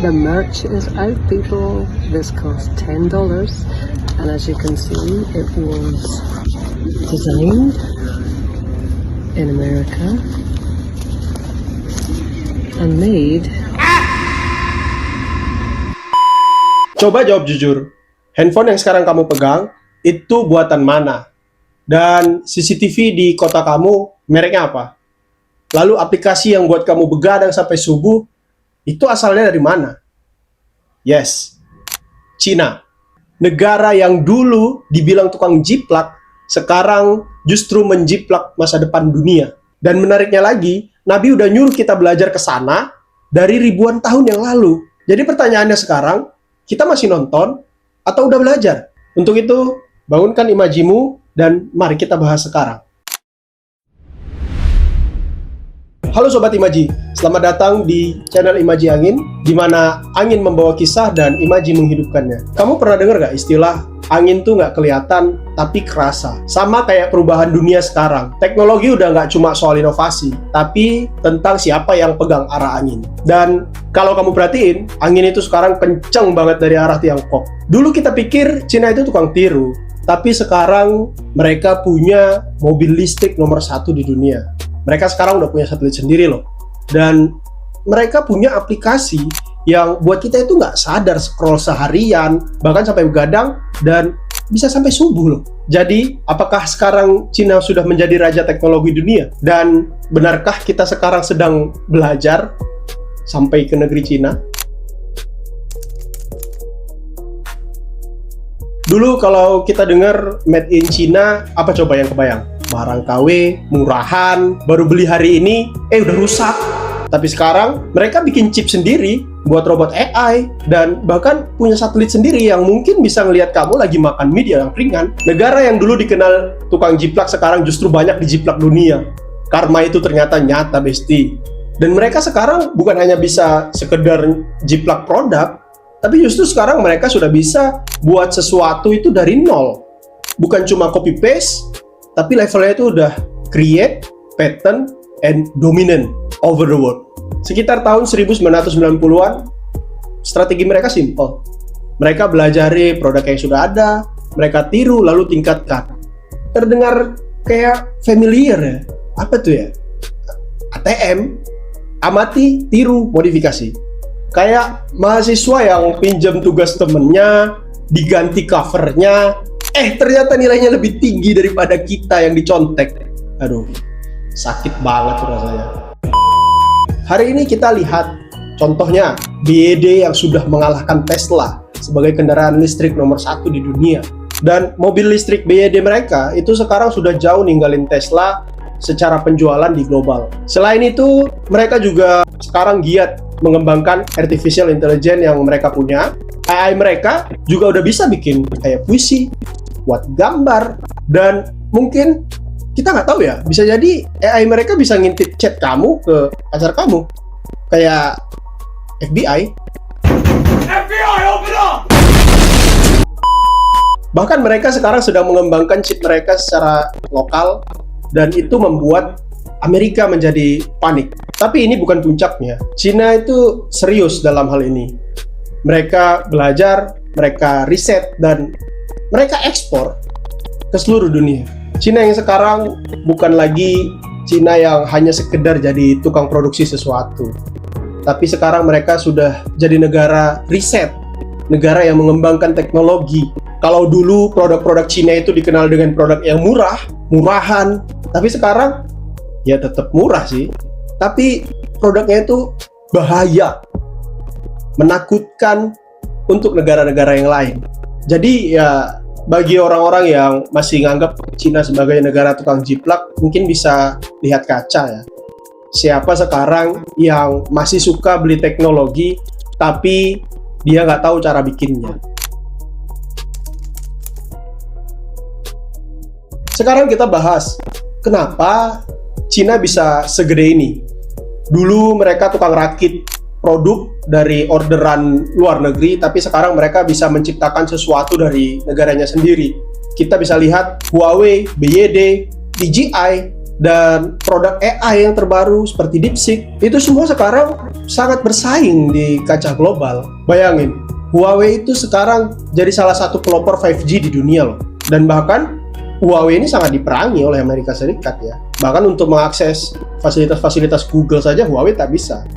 The merch is out, people. This cost $10, and as you can see, it was designed in America and made. Coba jawab jujur, handphone yang sekarang kamu pegang itu buatan mana? Dan CCTV di kota kamu mereknya apa? Lalu aplikasi yang buat kamu begadang sampai subuh itu asalnya dari mana? Yes, Cina. Negara yang dulu dibilang tukang jiplak, sekarang justru menjiplak masa depan dunia. Dan menariknya lagi, Nabi udah nyuruh kita belajar ke sana dari ribuan tahun yang lalu. Jadi pertanyaannya sekarang, kita masih nonton atau udah belajar? Untuk itu, bangunkan imajimu dan mari kita bahas sekarang. Halo Sobat Imaji, selamat datang di channel Imaji Angin, di mana angin membawa kisah dan Imaji menghidupkannya. Kamu pernah dengar gak istilah angin tuh nggak kelihatan, tapi kerasa? Sama kayak perubahan dunia sekarang. Teknologi udah nggak cuma soal inovasi, tapi tentang siapa yang pegang arah angin. Dan kalau kamu perhatiin, angin itu sekarang kenceng banget dari arah Tiongkok. Dulu kita pikir Cina itu tukang tiru, tapi sekarang mereka punya mobil listrik nomor 1 di dunia. Mereka sekarang udah punya satelit sendiri loh. Dan mereka punya aplikasi yang buat kita itu nggak sadar scroll seharian, bahkan sampai begadang, dan bisa sampai subuh loh. Jadi, apakah sekarang Cina sudah menjadi raja teknologi dunia? Dan benarkah kita sekarang sedang belajar sampai ke negeri Cina? Dulu kalau kita dengar made in China, apa coba yang kebayang? Barang KW, murahan, baru beli hari ini, udah rusak. Tapi sekarang mereka bikin chip sendiri buat robot AI dan bahkan punya satelit sendiri yang mungkin bisa ngelihat kamu lagi makan mie yang ringan. Negara yang dulu dikenal tukang jiplak sekarang justru banyak dijiplak dunia. Karma itu ternyata nyata, besti. Dan mereka sekarang bukan hanya bisa sekedar jiplak produk, tapi justru sekarang mereka sudah bisa buat sesuatu itu dari nol. Bukan cuma copy paste, tapi levelnya itu udah create, patent, and dominant over the world. Sekitar tahun 1990-an, strategi mereka simple. Mereka belajari produk yang sudah ada, mereka tiru lalu tingkatkan. Terdengar kayak familiar ya? Apa tuh ya? ATM, amati, tiru, modifikasi. Kayak mahasiswa yang pinjam tugas temennya, diganti covernya, ternyata nilainya lebih tinggi daripada kita yang dicontek. Aduh, sakit banget rasanya. Hari ini kita lihat contohnya BYD yang sudah mengalahkan Tesla sebagai kendaraan listrik nomor 1 di dunia. Dan mobil listrik BYD mereka itu sekarang sudah jauh ninggalin Tesla secara penjualan di global. Selain itu, mereka juga sekarang giat mengembangkan artificial intelligence yang mereka punya. AI mereka juga udah bisa bikin kayak puisi, buat gambar, dan mungkin kita nggak tahu ya, bisa jadi AI mereka bisa ngintip chat kamu ke pacar kamu, kayak FBI. FBI, open up! Bahkan mereka sekarang sedang mengembangkan chip mereka secara lokal, dan itu membuat Amerika menjadi panik. Tapi ini bukan puncaknya. Cina itu serius dalam hal ini. Mereka belajar, mereka riset, dan mereka ekspor ke seluruh dunia. Cina yang sekarang bukan lagi Cina yang hanya sekedar jadi tukang produksi sesuatu. Tapi sekarang mereka sudah jadi negara riset, negara yang mengembangkan teknologi. Kalau dulu produk-produk Cina itu dikenal dengan produk yang murahan, tapi sekarang ya tetap murah sih. Tapi produknya itu bahaya, menakutkan untuk negara-negara yang lain. Jadi ya bagi orang-orang yang masih nganggap Cina sebagai negara tukang jiplak, mungkin bisa lihat kaca ya. Siapa sekarang yang masih suka beli teknologi, tapi dia nggak tahu cara bikinnya. Sekarang kita bahas, kenapa Cina bisa segede ini? Dulu mereka tukang rakit produk dari orderan luar negeri, tapi sekarang mereka bisa menciptakan sesuatu dari negaranya sendiri. Kita bisa lihat Huawei, BYD, DJI, dan produk AI yang terbaru seperti DeepSeek, itu semua sekarang sangat bersaing di kancah global. Bayangin, Huawei itu sekarang jadi salah satu pelopor 5G di dunia loh. Dan bahkan Huawei ini sangat diperangi oleh Amerika Serikat ya. Bahkan untuk mengakses fasilitas-fasilitas Google saja Huawei tak bisa.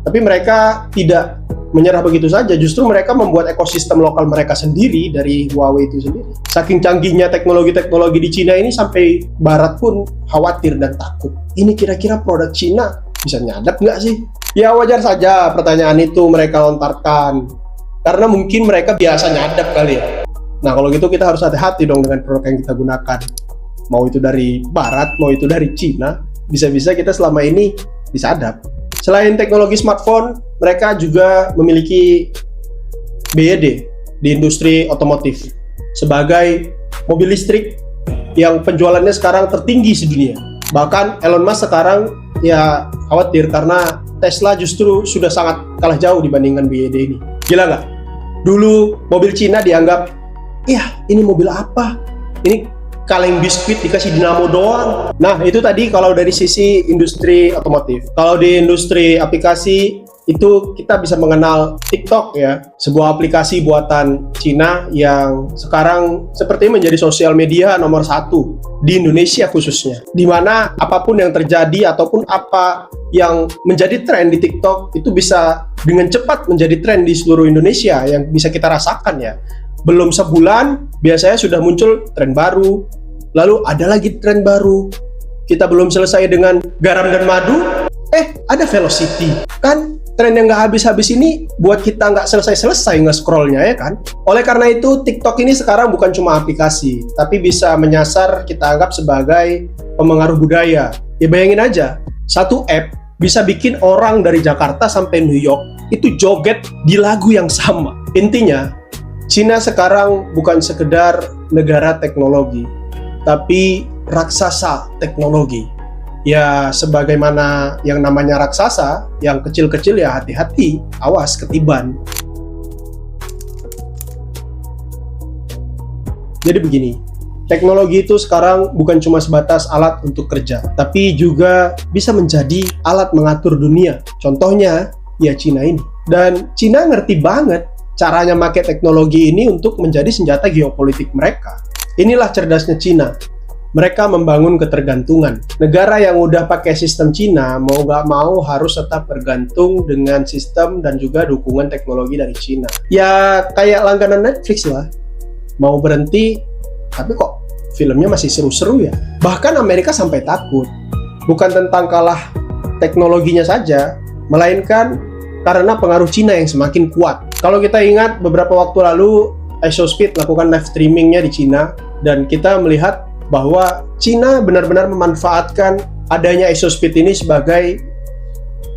Tapi mereka tidak menyerah begitu saja, justru mereka membuat ekosistem lokal mereka sendiri dari Huawei itu sendiri. Saking canggihnya teknologi-teknologi di Cina ini sampai Barat pun khawatir dan takut. Ini kira-kira produk Cina bisa nyadap nggak sih? Ya wajar saja pertanyaan itu mereka lontarkan, karena mungkin mereka biasa nyadap kali ya. Nah kalau gitu kita harus hati-hati dong dengan produk yang kita gunakan. Mau itu dari Barat, mau itu dari Cina, bisa-bisa kita selama ini disadap. Selain teknologi smartphone, mereka juga memiliki BYD di industri otomotif sebagai mobil listrik yang penjualannya sekarang tertinggi sedunia. Bahkan Elon Musk sekarang ya khawatir karena Tesla justru sudah sangat kalah jauh dibandingkan BYD ini. Gila nggak? Dulu mobil Cina dianggap, ini mobil apa? Ini kaleng biskuit dikasih dinamo doang. Nah itu tadi kalau dari sisi industri otomotif. Kalau di industri aplikasi itu kita bisa mengenal TikTok ya, sebuah aplikasi buatan Cina yang sekarang sepertinya menjadi sosial media nomor 1 di Indonesia khususnya. Dimana apapun yang terjadi ataupun apa yang menjadi tren di TikTok itu bisa dengan cepat menjadi tren di seluruh Indonesia yang bisa kita rasakan ya. Belum sebulan biasanya sudah muncul tren baru, lalu ada lagi tren baru. Kita belum selesai dengan garam dan madu, ada velocity. Kan tren yang nggak habis-habis ini buat kita nggak selesai-selesai nge-scrollnya ya kan. Oleh karena itu TikTok ini sekarang bukan cuma aplikasi, tapi bisa menyasar kita anggap sebagai pemengaruh budaya. Ya bayangin aja, satu app bisa bikin orang dari Jakarta sampai New York itu joget di lagu yang sama. Intinya Cina sekarang bukan sekedar negara teknologi, tapi raksasa teknologi. Ya sebagaimana yang namanya raksasa, yang kecil-kecil ya hati-hati, awas ketiban. Jadi begini, teknologi itu sekarang bukan cuma sebatas alat untuk kerja, tapi juga bisa menjadi alat mengatur dunia. Contohnya ya Cina ini. Dan Cina ngerti banget caranya pakai teknologi ini untuk menjadi senjata geopolitik mereka. Inilah cerdasnya Cina. Mereka membangun ketergantungan. Negara yang udah pakai sistem Cina, mau nggak mau harus tetap bergantung dengan sistem dan juga dukungan teknologi dari Cina. Ya kayak langganan Netflix lah. Mau berhenti, tapi kok filmnya masih seru-seru ya. Bahkan Amerika sampai takut. Bukan tentang kalah teknologinya saja, melainkan karena pengaruh Cina yang semakin kuat. Kalau kita ingat beberapa waktu lalu Isospeed melakukan live streamingnya di Cina, dan kita melihat bahwa Cina benar-benar memanfaatkan adanya Isospeed ini sebagai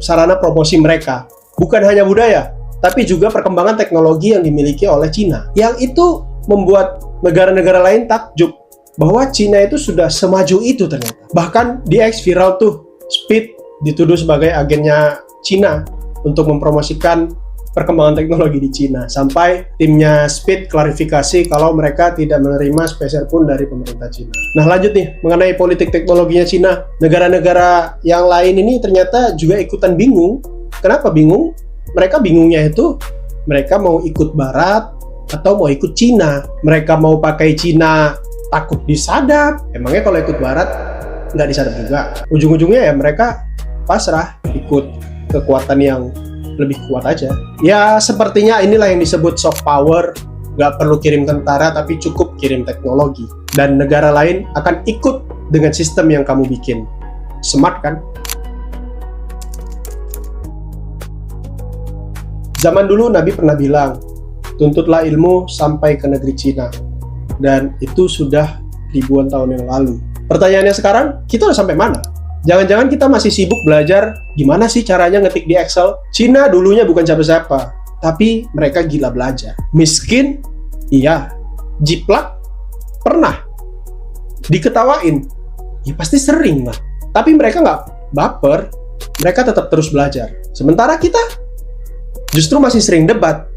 sarana promosi mereka. Bukan hanya budaya, tapi juga perkembangan teknologi yang dimiliki oleh Cina. Yang itu membuat negara-negara lain takjub bahwa Cina itu sudah semaju itu ternyata. Bahkan di X viral tuh, Speed dituduh sebagai agennya Cina untuk mempromosikan perkembangan teknologi di Cina, sampai timnya Speed klarifikasi kalau mereka tidak menerima spesial pun dari pemerintah Cina. Nah lanjut nih, mengenai politik teknologinya Cina, negara-negara yang lain ini ternyata juga ikutan bingung. Kenapa bingung? Mereka bingungnya itu, mereka mau ikut Barat atau mau ikut Cina. Mereka mau pakai Cina takut disadap, emangnya kalau ikut Barat nggak disadap juga. Ujung-ujungnya ya mereka pasrah, ikut kekuatan yang lebih kuat aja. Ya sepertinya inilah yang disebut soft power. Nggak perlu kirim tentara, tapi cukup kirim teknologi. Dan negara lain akan ikut dengan sistem yang kamu bikin. Smart kan? Zaman dulu Nabi pernah bilang, tuntutlah ilmu sampai ke negeri Cina. Dan itu sudah ribuan tahun yang lalu. Pertanyaannya sekarang, kita udah sampai mana? Jangan-jangan kita masih sibuk belajar gimana sih caranya ngetik di Excel. Cina dulunya bukan siapa-siapa, tapi mereka gila belajar. Miskin? Iya. Jiplak? Pernah. Diketawain? Ya pasti sering lah. Tapi mereka nggak baper, mereka tetap terus belajar. Sementara kita justru masih sering debat.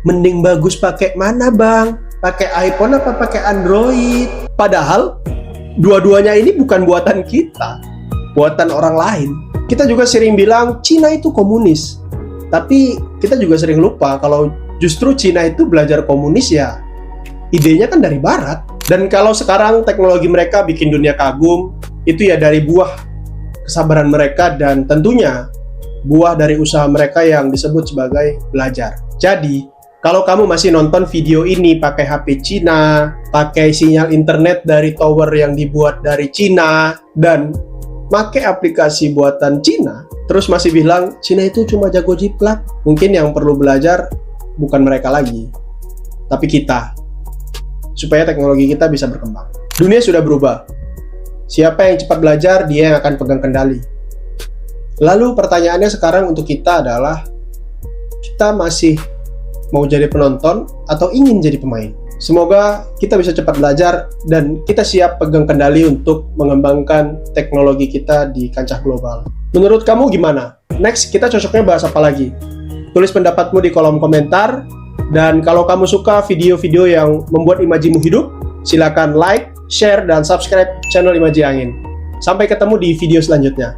Mending bagus pakai mana bang? Pakai iPhone apa pakai Android? Padahal dua-duanya ini bukan buatan kita. buatan orang lain. Kita juga sering bilang Cina itu komunis. Tapi kita juga sering lupa kalau justru Cina itu belajar komunis ya idenya kan dari barat. Dan kalau sekarang teknologi mereka bikin dunia kagum, itu ya dari buah kesabaran mereka dan tentunya buah dari usaha mereka yang disebut sebagai belajar. Jadi, kalau kamu masih nonton video ini pakai HP Cina, pakai sinyal internet dari tower yang dibuat dari Cina, dan pakai aplikasi buatan Cina, terus masih bilang Cina itu cuma jago jiplak, mungkin yang perlu belajar bukan mereka lagi, tapi kita, supaya teknologi kita bisa berkembang. Dunia sudah berubah. Siapa yang cepat belajar, dia yang akan pegang kendali. Lalu pertanyaannya sekarang untuk kita adalah, kita masih mau jadi penonton atau ingin jadi pemain? Semoga kita bisa cepat belajar dan kita siap pegang kendali untuk mengembangkan teknologi kita di kancah global. Menurut kamu gimana? Next, kita cocoknya bahas apa lagi? Tulis pendapatmu di kolom komentar. Dan kalau kamu suka video-video yang membuat imajimu hidup, silakan like, share, dan subscribe channel Imaji Angin. Sampai ketemu di video selanjutnya.